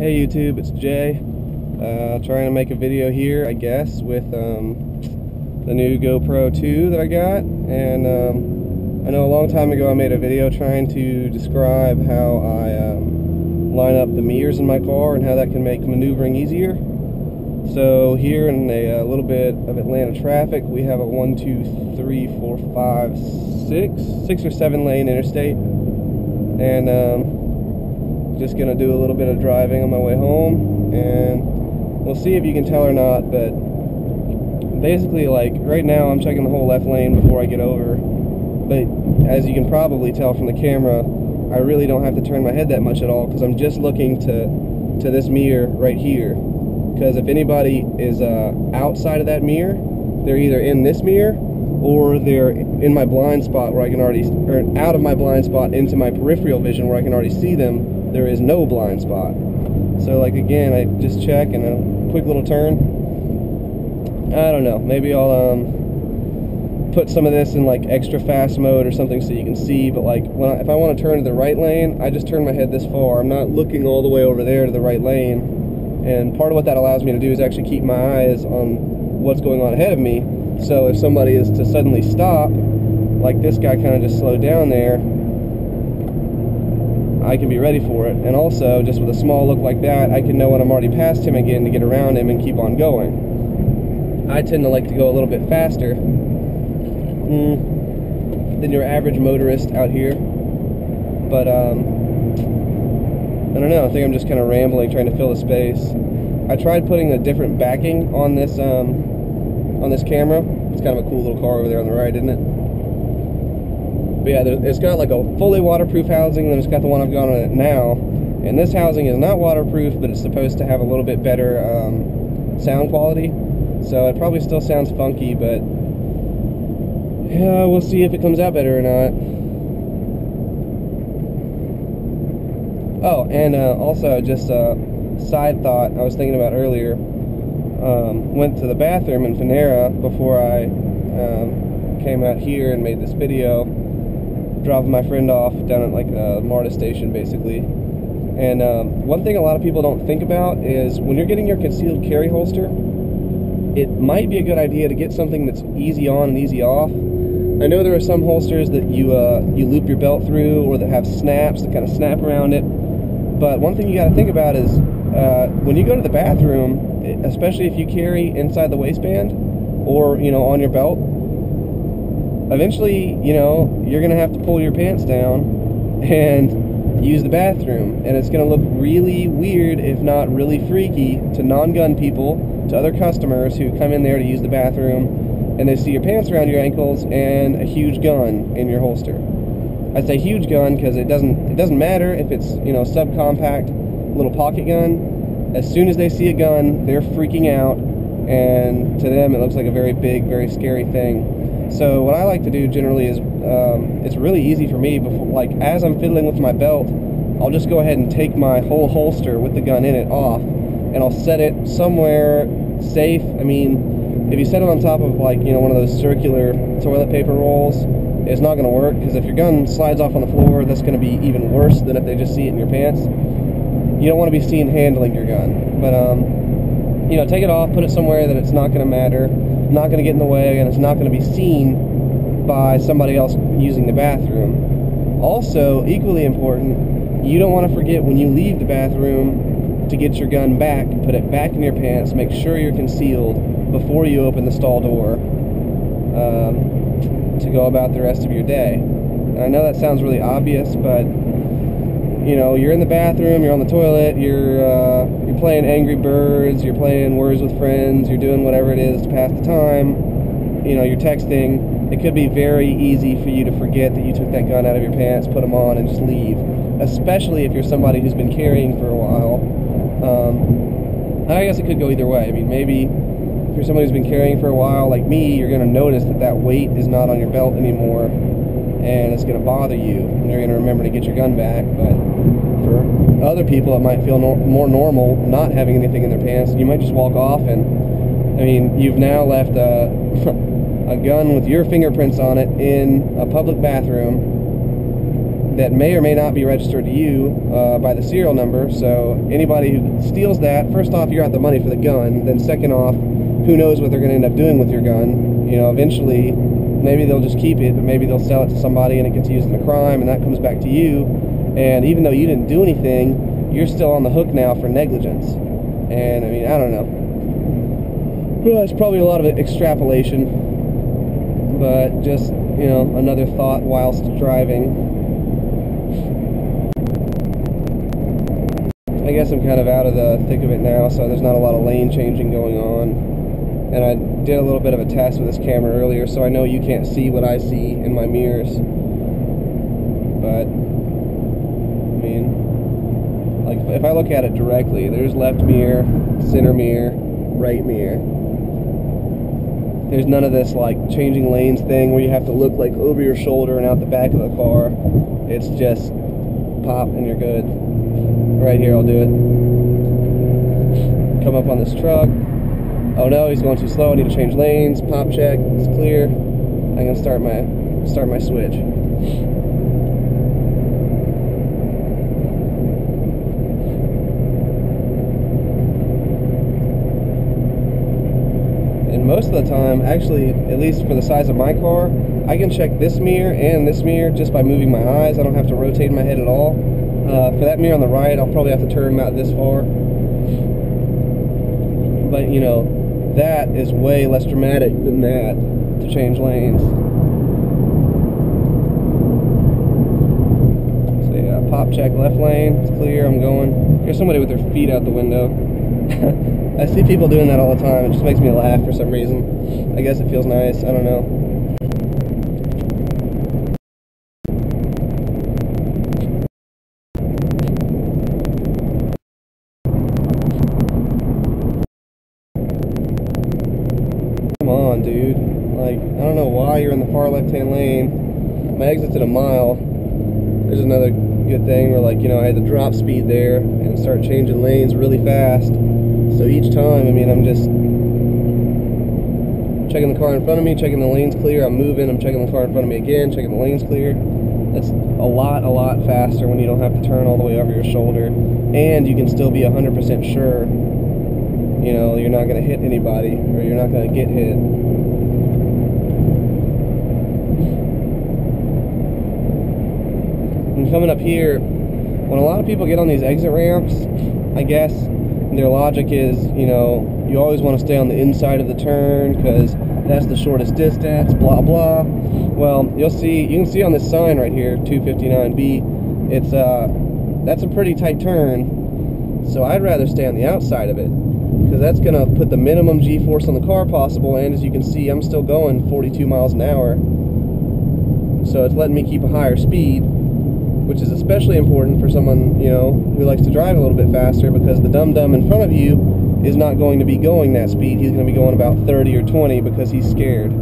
Hey YouTube, it's Jay. Trying to make a video here, I guess, with the new GoPro 2 that I got. And I know a long time ago I made a video trying to describe how I line up the mirrors in my car and how that can make maneuvering easier. So here in a little bit of Atlanta traffic, we have a 1, 2, 3, 4, 5, 6 or 7 lane interstate. And just gonna do a little bit of driving on my way home, and we'll see if you can tell or not, but basically, like, right now I'm checking the whole left lane before I get over, but as you can probably tell from the camera, I really don't have to turn my head that much at all, because I'm just looking to this mirror right here. Because if anybody is outside of that mirror, they're either in this mirror or they're in my blind spot where I can already, or out of my blind spot into my peripheral vision where I can already see them. There is no blind spot. So, like, again, I just check and a quick little turn. I don't know, maybe I'll put some of this in like extra fast mode or something so you can see, but like if I want to turn to the right lane, I just turn my head this far. I'm not looking all the way over there to the right lane. And part of what that allows me to do is actually keep my eyes on what's going on ahead of me. So if somebody is to suddenly stop, like this guy kind of just slowed down there, I can be ready for it. And also, just with a small look like that, I can know when I'm already past him again to get around him and keep on going. I tend to like to go a little bit faster than your average motorist out here. But I don't know, I think I'm just kind of rambling, trying to fill the space. I tried putting a different backing on this camera. It's kind of a cool little car over there on the right, isn't it? But yeah, it's got like a fully waterproof housing, and then it's got the one I've got on it now. And this housing is not waterproof, but it's supposed to have a little bit better sound quality. So it probably still sounds funky, but yeah, we'll see if it comes out better or not. Oh, and also just a side thought I was thinking about earlier. Went to the bathroom in Panera before I came out here and made this video, dropping my friend off down at like the MARTA station basically. And one thing a lot of people don't think about is when you're getting your concealed carry holster, it might be a good idea to get something that's easy on and easy off. I know there are some holsters that you loop your belt through, or that have snaps that kind of snap around it. But one thing you got to think about is when you go to the bathroom, especially if you carry inside the waistband or, you know, on your belt, eventually, you know, you're going to have to pull your pants down and use the bathroom. And it's going to look really weird, if not really freaky, to non-gun people, to other customers who come in there to use the bathroom, and they see your pants around your ankles and a huge gun in your holster. I say huge gun because it doesn't matter if it's, you know, subcompact little pocket gun. As soon as they see a gun, they're freaking out, and to them it looks like a very big, very scary thing. So what I like to do generally is, it's really easy for me, before, like as I'm fiddling with my belt, I'll just go ahead and take my whole holster with the gun in it off, and I'll set it somewhere safe. I mean, if you set it on top of, like, you know, one of those circular toilet paper rolls, it's not going to work, because if your gun slides off on the floor, that's going to be even worse than if they just see it in your pants. You don't want to be seen handling your gun. But, you know, take it off, put it somewhere that it's not going to matter, not going to get in the way, and it's not going to be seen by somebody else using the bathroom. Also, equally important, you don't want to forget when you leave the bathroom to get your gun back, put it back in your pants, make sure you're concealed before you open the stall door to go about the rest of your day. And I know that sounds really obvious, but you know, you're in the bathroom, you're on the toilet, you're playing Angry Birds, you're playing Words with Friends, you're doing whatever it is to pass the time, you know, you're texting. It could be very easy for you to forget that you took that gun out of your pants, put them on, and just leave. Especially if you're somebody who's been carrying for a while. I guess it could go either way. I mean, maybe if you're somebody who's been carrying for a while, like me, you're going to notice that that weight is not on your belt anymore, and it's going to bother you, and you're going to remember to get your gun back. But for other people, it might feel more normal not having anything in their pants. You might just walk off, and I mean, you've now left a gun with your fingerprints on it in a public bathroom that may or may not be registered to you by the serial number. So anybody who steals that, first off, you're out the money for the gun. Then second off, who knows what they're going to end up doing with your gun. You know, eventually, maybe they'll just keep it, but maybe they'll sell it to somebody and it gets used in a crime, and that comes back to you. And even though you didn't do anything, you're still on the hook now for negligence. And I mean, I don't know. Well, it's probably a lot of extrapolation, but just, you know, another thought whilst driving. I guess I'm kind of out of the thick of it now, so there's not a lot of lane changing going on. And I did a little bit of a test with this camera earlier, so I know you can't see what I see in my mirrors. But, I mean, like, if I look at it directly, there's left mirror, center mirror, right mirror. There's none of this, like, changing lanes thing where you have to look, like, over your shoulder and out the back of the car. It's just pop and you're good. Right here, I'll do it. Come up on this truck. Oh no, he's going too slow. I need to change lanes. Pop check. It's clear. I'm gonna start my switch. And most of the time, actually, at least for the size of my car, I can check this mirror and this mirror just by moving my eyes. I don't have to rotate my head at all. For that mirror on the right, I'll probably have to turn about this far. But, you know, that is way less dramatic than that to change lanes. So yeah, pop check left lane, it's clear, I'm going. Here's somebody with their feet out the window. I see people doing that all the time. It just makes me laugh for some reason. I guess it feels nice, I don't know. Come on, dude. Like, I don't know why you're in the far left-hand lane. My exit's at a mile. There's another good thing where, like, you know, I had to drop speed there and start changing lanes really fast. So each time, I mean, I'm just checking the car in front of me, checking the lanes clear, I'm moving, I'm checking the car in front of me again, checking the lanes clear. That's a lot faster when you don't have to turn all the way over your shoulder. And you can still be 100% sure, you know, you're not going to hit anybody, or you're not going to get hit. And coming up here, when a lot of people get on these exit ramps, I guess their logic is, you know, you always want to stay on the inside of the turn because that's the shortest distance, blah blah. Well, you can see on this sign right here, 259B, it's that's a pretty tight turn, so I'd rather stay on the outside of it, because that's going to put the minimum G-force on the car possible, and as you can see, I'm still going 42 miles an hour, so it's letting me keep a higher speed, which is especially important for someone, you know, who likes to drive a little bit faster, because the dum-dum in front of you is not going to be going that speed. He's going to be going about 30 or 20 because he's scared.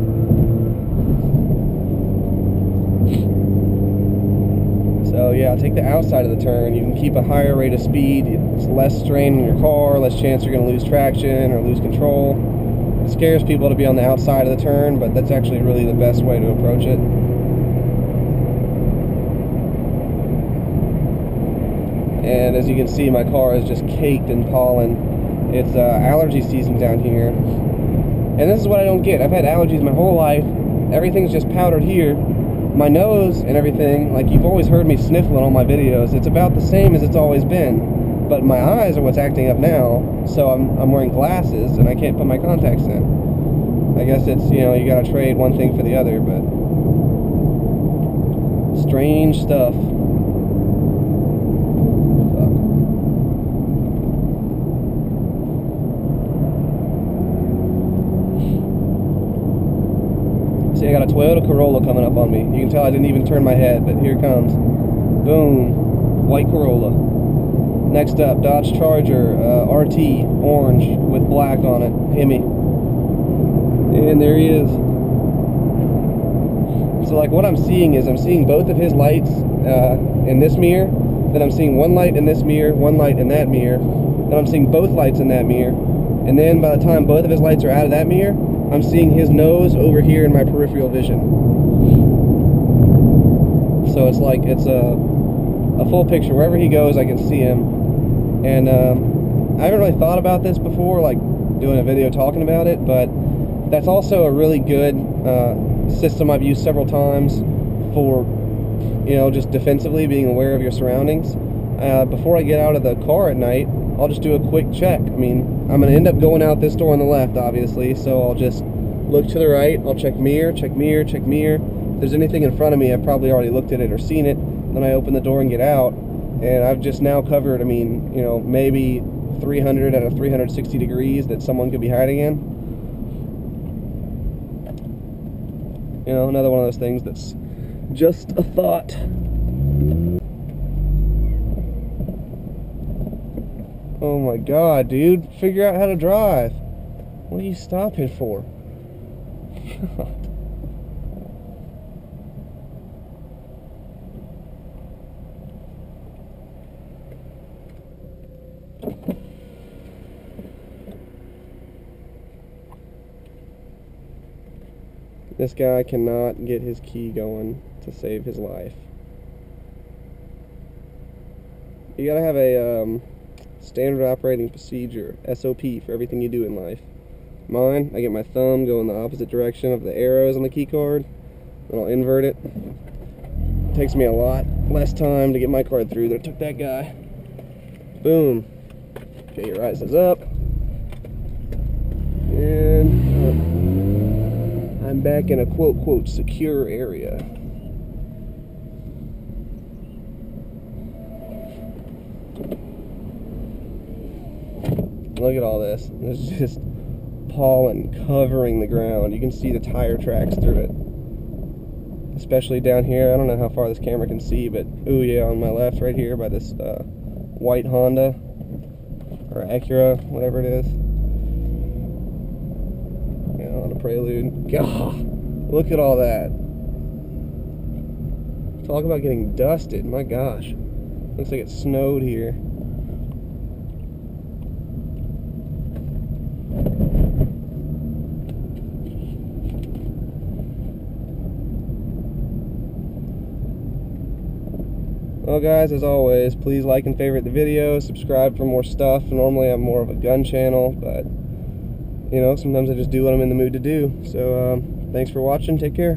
So yeah, take the outside of the turn. You can keep a higher rate of speed. It's less strain on your car, less chance you're going to lose traction or lose control. It scares people to be on the outside of the turn, but that's actually really the best way to approach it. And as you can see, my car is just caked in pollen. It's allergy season down here. And this is what I don't get. I've had allergies my whole life. Everything's just powdered here. My nose and everything, like you've always heard me sniffle in all my videos, it's about the same as it's always been. But my eyes are what's acting up now, so I'm wearing glasses and I can't put my contacts in. I guess it's, you know, you gotta trade one thing for the other, but strange stuff. See, I got a Toyota Corolla coming up on me. You can tell I didn't even turn my head, but here it comes. Boom. White Corolla. Next up, Dodge Charger, RT, orange, with black on it. Hemi. And there he is. So, like, what I'm seeing is I'm seeing both of his lights in this mirror. Then I'm seeing one light in this mirror, one light in that mirror. Then I'm seeing both lights in that mirror. And then by the time both of his lights are out of that mirror, I'm seeing his nose over here in my peripheral vision. so it's like it's a full picture. Wherever he goes, I can see him. And I haven't really thought about this before, like doing a video talking about it, but that's also a really good system I've used several times for, you know, just defensively being aware of your surroundings. Before I get out of the car at night, I'll just do a quick check. I mean, I'm going to end up going out this door on the left, obviously, so I'll just look to the right. I'll check mirror, check mirror, check mirror. If there's anything in front of me, I've probably already looked at it or seen it. Then I open the door and get out, and I've just now covered, I mean, you know, maybe 300 out of 360 degrees that someone could be hiding in. You know, another one of those things that's just a thought. Oh my god, dude, figure out how to drive. What are you stopping for? This guy cannot get his key going to save his life. You gotta have a standard operating procedure, SOP, for everything you do in life. Mine, I get my thumb going the opposite direction of the arrows on the key card, and I'll invert it. It takes me a lot less time to get my card through than it took that guy. Boom. Okay, your eyes is up. And I'm back in a quote-quote secure area. Look at all this. There's just pollen covering the ground. You can see the tire tracks through it. Especially down here. I don't know how far this camera can see, but ooh yeah, on my left right here by this white Honda or Acura, whatever it is. You know, on a Prelude. God, look at all that. Talk about getting dusted. My gosh. Looks like it snowed here. Well guys, as always, please like and favorite the video, subscribe for more stuff. Normally I'm more of a gun channel, but you know, sometimes I just do what I'm in the mood to do. So thanks for watching, take care.